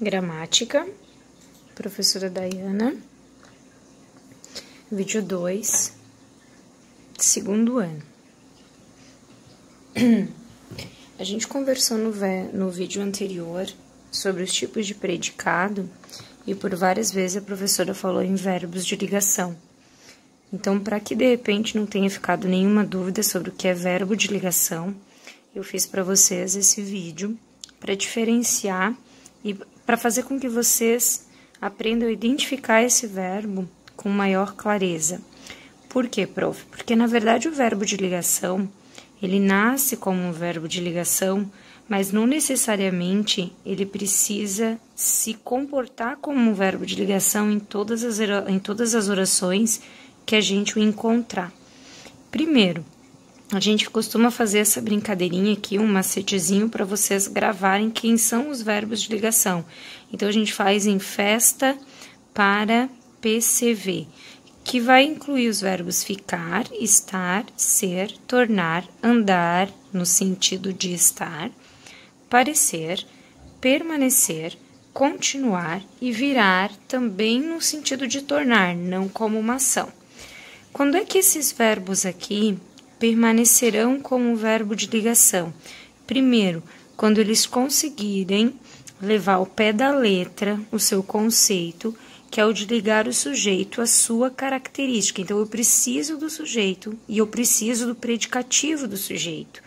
Gramática, professora Dayana, vídeo 2, segundo ano. A gente conversou no vídeo anterior sobre os tipos de predicado e por várias vezes a professora falou em verbos de ligação. Então, para que de repente não tenha ficado nenhuma dúvida sobre o que é verbo de ligação, eu fiz para vocês esse vídeo para diferenciar e para fazer com que vocês aprendam a identificar esse verbo com maior clareza. Por quê, prof? Porque, na verdade, o verbo de ligação, ele nasce como um verbo de ligação, mas não necessariamente ele precisa se comportar como um verbo de ligação em todas as orações que a gente o encontrar. Primeiro, a gente costuma fazer essa brincadeirinha aqui, um macetezinho para vocês gravarem quem são os verbos de ligação. Então, a gente faz em festa para PCV, que vai incluir os verbos ficar, estar, ser, tornar, andar, no sentido de estar, parecer, permanecer, continuar e virar também no sentido de tornar, não como uma ação. Quando é que esses verbos aqui permanecerão como verbo de ligação? Primeiro, quando eles conseguirem levar ao pé da letra o seu conceito, que é o de ligar o sujeito à sua característica. Então, eu preciso do sujeito e eu preciso do predicativo do sujeito.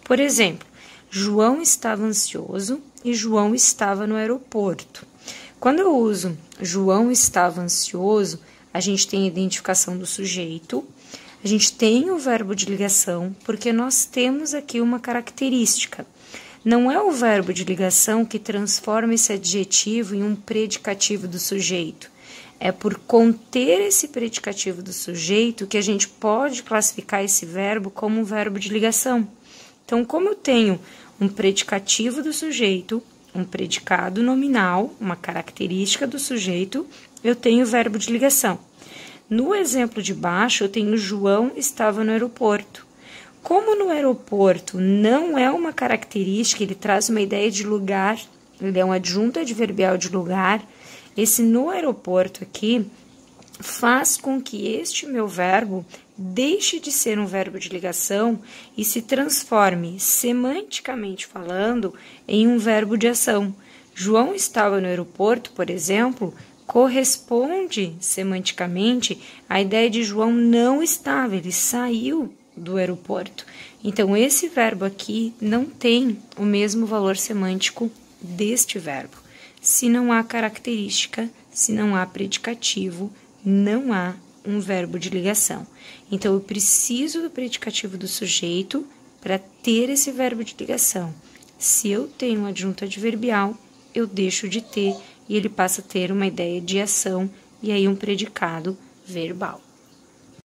Por exemplo, João estava ansioso e João estava no aeroporto. Quando eu uso João estava ansioso, a gente tem a identificação do sujeito, a gente tem o verbo de ligação, porque nós temos aqui uma característica. Não é o verbo de ligação que transforma esse adjetivo em um predicativo do sujeito. É por conter esse predicativo do sujeito que a gente pode classificar esse verbo como um verbo de ligação. Então, como eu tenho um predicativo do sujeito, um predicado nominal, uma característica do sujeito, eu tenho o verbo de ligação. No exemplo de baixo, eu tenho João estava no aeroporto. Como no aeroporto não é uma característica, ele traz uma ideia de lugar, ele é um adjunto adverbial de lugar, esse no aeroporto aqui faz com que este meu verbo deixe de ser um verbo de ligação e se transforme, semanticamente falando, em um verbo de ação. João estava no aeroporto, por exemplo, corresponde semanticamente à ideia de João não estava, ele saiu do aeroporto. Então, esse verbo aqui não tem o mesmo valor semântico deste verbo. Se não há característica, se não há predicativo, não há um verbo de ligação. Então, eu preciso do predicativo do sujeito para ter esse verbo de ligação. Se eu tenho um adjunto adverbial, eu deixo de ter e ele passa a ter uma ideia de ação e aí um predicado verbal.